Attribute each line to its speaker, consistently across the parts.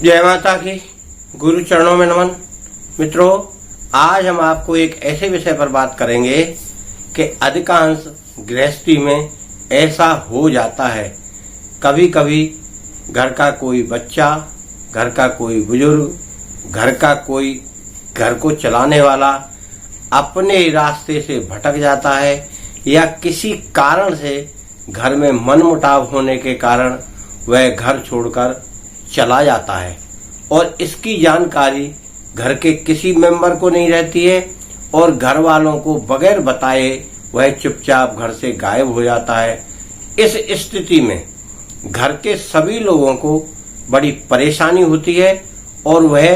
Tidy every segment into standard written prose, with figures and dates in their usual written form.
Speaker 1: जय माता की। गुरु चरणों में नमन। मित्रों, आज हम आपको एक ऐसे विषय पर बात करेंगे कि अधिकांश गृहस्थी में ऐसा हो जाता है। कभी कभी घर का कोई बच्चा, घर का कोई बुजुर्ग, घर का कोई घर को चलाने वाला अपने रास्ते से भटक जाता है या किसी कारण से घर में मनमुटाव होने के कारण वह घर छोड़कर चला जाता है और इसकी जानकारी घर के किसी मेंबर को नहीं रहती है और घर वालों को बगैर बताए वह चुपचाप घर से गायब हो जाता है। इस स्थिति में घर के सभी लोगों को बड़ी परेशानी होती है और वह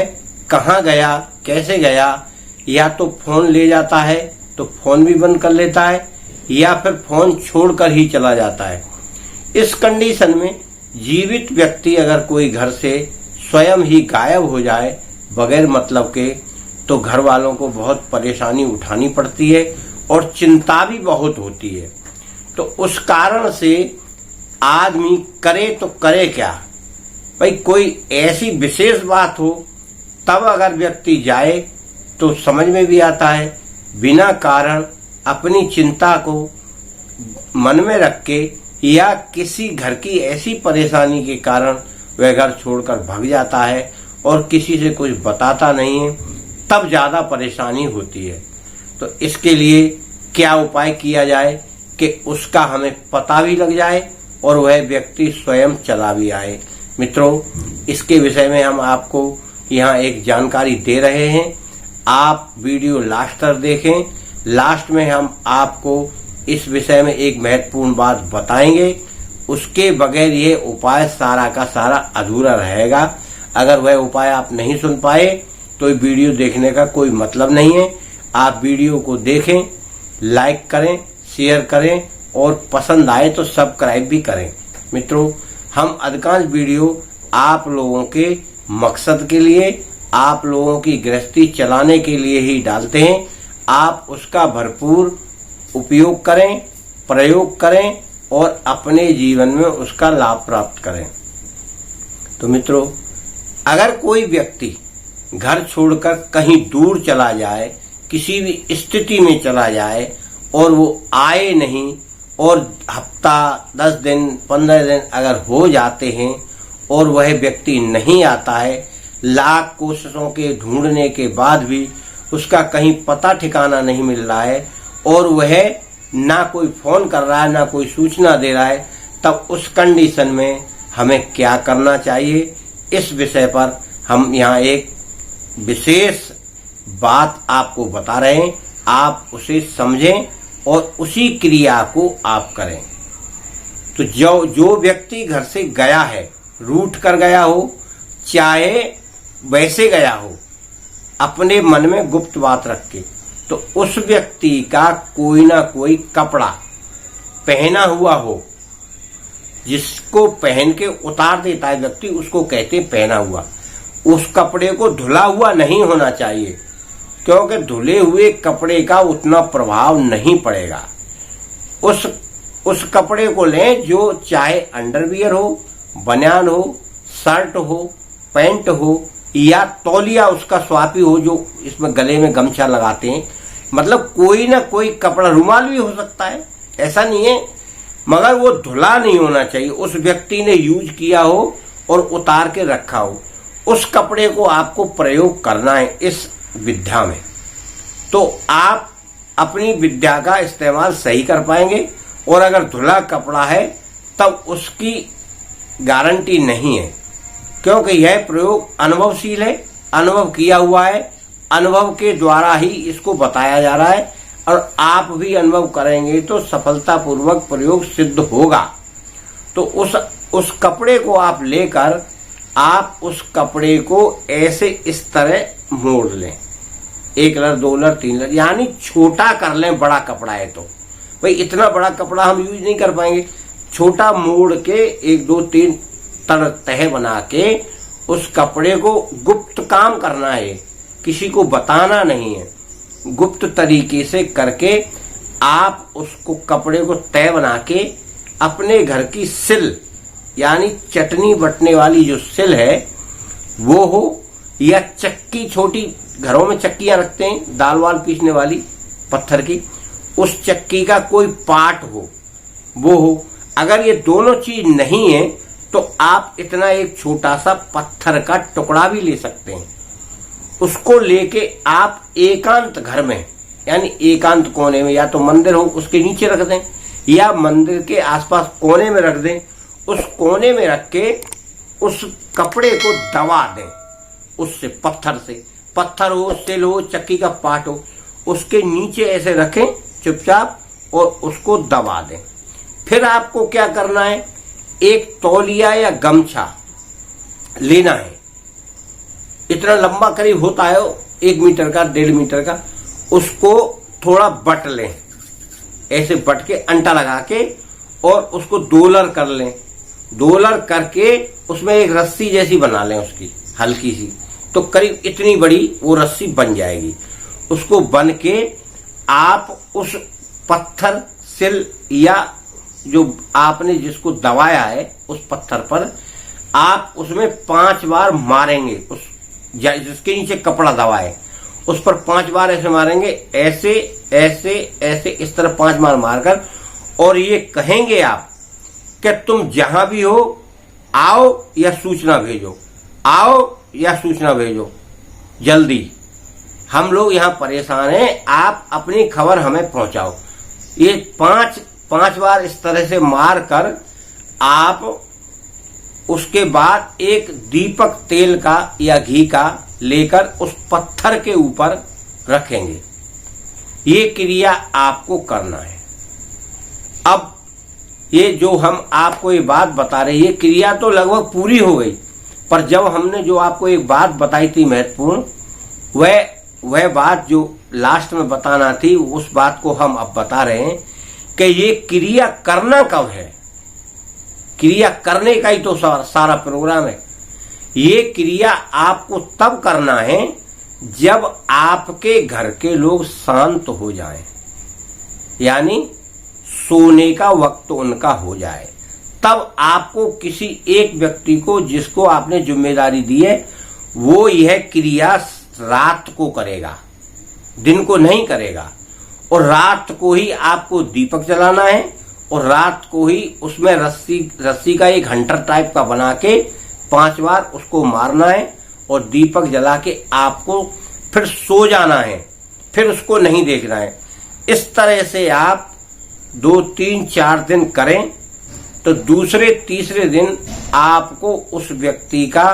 Speaker 1: कहाँ गया, कैसे गया, या तो फोन ले जाता है तो फोन भी बंद कर लेता है या फिर फोन छोड़कर ही चला जाता है। इस कंडीशन में जीवित व्यक्ति अगर कोई घर से स्वयं ही गायब हो जाए बगैर मतलब के, तो घर वालों को बहुत परेशानी उठानी पड़ती है और चिंता भी बहुत होती है। तो उस कारण से आदमी करे तो करे क्या भाई, कोई ऐसी विशेष बात हो तब अगर व्यक्ति जाए तो समझ में भी आता है। बिना कारण अपनी चिंता को मन में रख के या किसी घर की ऐसी परेशानी के कारण वह घर छोड़कर भाग जाता है और किसी से कुछ बताता नहीं है, तब ज्यादा परेशानी होती है। तो इसके लिए क्या उपाय किया जाए कि उसका हमें पता भी लग जाए और वह व्यक्ति स्वयं चला भी आए। मित्रों, इसके विषय में हम आपको यहाँ एक जानकारी दे रहे हैं। आप वीडियो लास्ट तक देखें। लास्ट में हम आपको इस विषय में एक महत्वपूर्ण बात बताएंगे। उसके बगैर ये उपाय सारा का सारा अधूरा रहेगा। अगर वह उपाय आप नहीं सुन पाए तो वीडियो देखने का कोई मतलब नहीं है। आप वीडियो को देखें, लाइक करें, शेयर करें और पसंद आए तो सब्सक्राइब भी करें। मित्रों, हम अधिकांश वीडियो आप लोगों के मकसद के लिए, आप लोगों की गृहस्थी चलाने के लिए ही डालते हैं। आप उसका भरपूर उपयोग करें, प्रयोग करें और अपने जीवन में उसका लाभ प्राप्त करें। तो मित्रों, अगर कोई व्यक्ति घर छोड़कर कहीं दूर चला जाए, किसी भी स्थिति में चला जाए और वो आए नहीं और हफ्ता, 10 दिन, 15 दिन अगर हो जाते हैं और वह व्यक्ति नहीं आता है, लाख कोशिशों के ढूंढने के बाद भी उसका कहीं पता ठिकाना नहीं मिल रहा है और वह ना कोई फोन कर रहा है, ना कोई सूचना दे रहा है, तब उस कंडीशन में हमें क्या करना चाहिए, इस विषय पर हम यहाँ एक विशेष बात आपको बता रहे हैं। आप उसे समझें और उसी क्रिया को आप करें। तो जो व्यक्ति घर से गया है, रूठ कर गया हो, चाहे वैसे गया हो, अपने मन में गुप्त बात रख के, तो उस व्यक्ति का कोई ना कोई कपड़ा पहना हुआ हो, जिसको पहन के उतार देता है व्यक्ति, उसको कहते पहना हुआ। उस कपड़े को धुला हुआ नहीं होना चाहिए, क्योंकि धुले हुए कपड़े का उतना प्रभाव नहीं पड़ेगा। उस कपड़े को लें जो चाहे अंडरवियर हो, बनियान हो, शर्ट हो, पैंट हो या तौलिया उसका स्वापी हो, जो इसमें गले में गमछा लगाते हैं, मतलब कोई ना कोई कपड़ा, रुमाल भी हो सकता है, ऐसा नहीं है, मगर वो धुला नहीं होना चाहिए। उस व्यक्ति ने यूज किया हो और उतार के रखा हो, उस कपड़े को आपको प्रयोग करना है इस विद्या में। तो आप अपनी विद्या का इस्तेमाल सही कर पाएंगे। और अगर धुला कपड़ा है तब उसकी गारंटी नहीं है, क्योंकि यह प्रयोग अनुभवशील है, अनुभव किया हुआ है, अनुभव के द्वारा ही इसको बताया जा रहा है और आप भी अनुभव करेंगे तो सफलतापूर्वक प्रयोग सिद्ध होगा। तो उस कपड़े को आप लेकर आप उस कपड़े को ऐसे इस तरह मोड़ लें, 1 लर, 2 लर, 3 लर, यानी छोटा कर लें। बड़ा कपड़ा है तो भाई इतना बड़ा कपड़ा हम यूज नहीं कर पाएंगे। छोटा मोड़ के 1, 2, 3 तह बना के उस कपड़े को गुप्त काम करना है, किसी को बताना नहीं है। गुप्त तरीके से करके आप उसको कपड़े को तय बना के अपने घर की सिल, यानी चटनी बटने वाली जो सिल है, वो हो, या चक्की, छोटी घरों में चक्कियां रखते हैं दाल वाल पीसने वाली पत्थर की, उस चक्की का कोई पार्ट हो, वो हो। अगर ये दोनों चीज नहीं है तो आप इतना एक छोटा सा पत्थर का टुकड़ा भी ले सकते हैं। उसको लेके आप एकांत घर में, यानी एकांत कोने में, या तो मंदिर हो उसके नीचे रख दें या मंदिर के आसपास कोने में रख दें। उस कोने में रख के उस कपड़े को दबा दें, उससे पत्थर से, पत्थर हो, सिल हो, चक्की का पार्ट हो, उसके नीचे ऐसे रखें चुपचाप और उसको दबा दें। फिर आपको क्या करना है, एक तौलिया या गमछा लेना है, इतना लंबा करीब होता है 1 मीटर का, 1.5 मीटर का, उसको थोड़ा बट लें, ऐसे बट के अंटा लगा के, और उसको दोलर कर लें। दोलर करके उसमें एक रस्सी जैसी बना लें, उसकी हल्की सी, तो करीब इतनी बड़ी वो रस्सी बन जाएगी। उसको बन के आप उस पत्थर, सिल या जो आपने जिसको दबाया है उस पत्थर पर आप उसमें 5 बार मारेंगे। उस जिसके नीचे कपड़ा दबाए उस पर 5 बार ऐसे मारेंगे, ऐसे ऐसे ऐसे, इस तरह 5 बार मारकर, और ये कहेंगे आप कि तुम जहां भी हो आओ या सूचना भेजो, आओ या सूचना भेजो, जल्दी हम लोग यहां परेशान हैं, आप अपनी खबर हमें पहुंचाओ। ये 5 बार इस तरह से मार कर आप उसके बाद एक दीपक तेल का या घी का लेकर उस पत्थर के ऊपर रखेंगे। ये क्रिया आपको करना है। अब ये जो हम आपको ये बात बता रहे, ये क्रिया तो लगभग पूरी हो गई, पर जब हमने जो आपको एक बात बताई थी महत्वपूर्ण, वह बात जो लास्ट में बताना थी, उस बात को हम अब बता रहे हैं कि ये क्रिया करना कब है। क्रिया करने का ही तो सारा प्रोग्राम है। ये क्रिया आपको तब करना है जब आपके घर के लोग शांत हो जाएं, यानी सोने का वक्त उनका हो जाए, तब आपको किसी एक व्यक्ति को, जिसको आपने जिम्मेदारी दी है, वो यह क्रिया रात को करेगा, दिन को नहीं करेगा। और रात को ही आपको दीपक जलाना है, और रात को ही उसमें रस्सी का एक हंटर टाइप का बना के 5 बार उसको मारना है, और दीपक जला के आपको फिर सो जाना है, फिर उसको नहीं देखना है। इस तरह से आप 2, 3, 4 दिन करें तो दूसरे तीसरे दिन आपको उस व्यक्ति का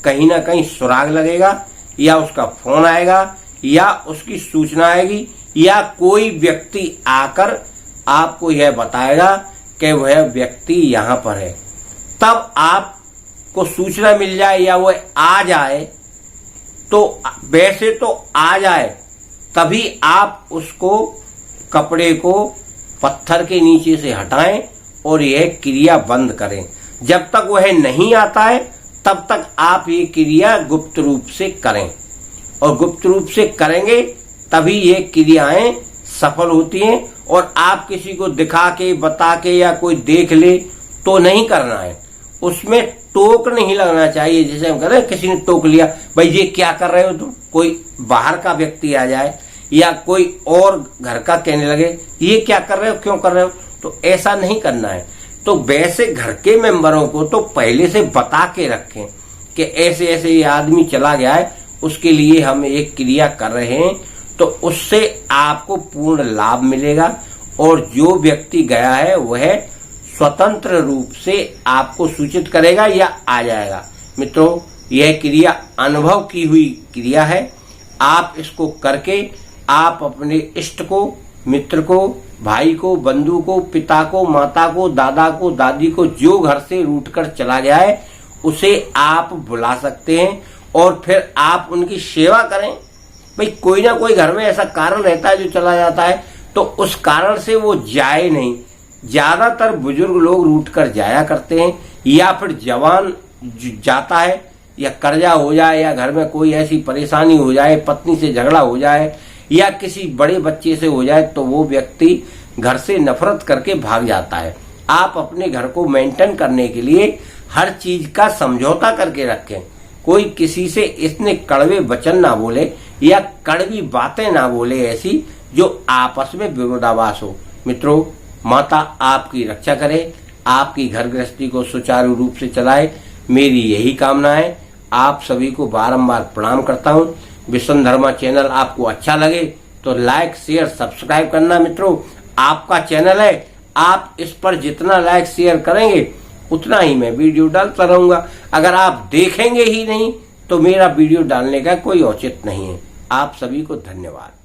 Speaker 1: कहीं ना कहीं सुराग लगेगा, या उसका फोन आएगा, या उसकी सूचना आएगी, या कोई व्यक्ति आकर आपको यह बताएगा कि वह व्यक्ति यहां पर है। तब आपको सूचना मिल जाए या वह आ जाए, तो वैसे तो आ जाए तभी आप उसको, कपड़े को पत्थर के नीचे से हटाएं और यह क्रिया बंद करें। जब तक वह नहीं आता है तब तक आप ये क्रिया गुप्त रूप से करें, और गुप्त रूप से करेंगे तभी ये क्रियाएं सफल होती हैं। और आप किसी को दिखा के, बता के, या कोई देख ले तो नहीं करना है। उसमें टोक नहीं लगना चाहिए। जैसे हम कह रहे हैं, किसी ने टोक लिया, भाई ये क्या कर रहे हो तुम, कोई बाहर का व्यक्ति आ जाए या कोई और घर का कहने लगे ये क्या कर रहे हो, क्यों कर रहे हो, तो ऐसा नहीं करना है। तो वैसे घर के मेंबरों को तो पहले से बता के रखें कि ऐसे ऐसे ये आदमी चला गया है, उसके लिए हम एक क्रिया कर रहे हैं, तो उससे आपको पूर्ण लाभ मिलेगा। और जो व्यक्ति गया है वह स्वतंत्र रूप से आपको सूचित करेगा या आ जाएगा। मित्रों, यह क्रिया अनुभव की हुई क्रिया है। आप इसको करके आप अपने इष्ट को, मित्र को, भाई को, बंधु को, पिता को, माता को, दादा को, दादी को, जो घर से रूठ कर चला गया है उसे आप बुला सकते हैं, और फिर आप उनकी सेवा करें। भाई कोई ना कोई घर में ऐसा कारण रहता है जो चला जाता है, तो उस कारण से वो जाए नहीं। ज्यादातर बुजुर्ग लोग रूठ कर जाया करते हैं, या फिर जवान जाता है, या कर्जा हो जाए, या घर में कोई ऐसी परेशानी हो जाए, पत्नी से झगड़ा हो जाए, या किसी बड़े बच्चे से हो जाए, तो वो व्यक्ति घर से नफरत करके भाग जाता है। आप अपने घर को मेंटेन करने के लिए हर चीज का समझौता करके रखें। कोई किसी से इतने कड़वे वचन ना बोले या कड़वी बातें ना बोले ऐसी जो आपस में विरोधाभास हो। मित्रों, माता आपकी रक्षा करे, आपकी घर गृहस्थी को सुचारू रूप से चलाए, मेरी यही कामना है। आप सभी को बारंबार प्रणाम करता हूँ। विश्वधर्मा चैनल आपको अच्छा लगे तो लाइक शेयर सब्सक्राइब करना। मित्रों, आपका चैनल है, आप इस पर जितना लाइक शेयर करेंगे उतना ही मैं वीडियो डालता रहूंगा। अगर आप देखेंगे ही नहीं तो मेरा वीडियो डालने का कोई औचित्य नहीं है। आप सभी को धन्यवाद।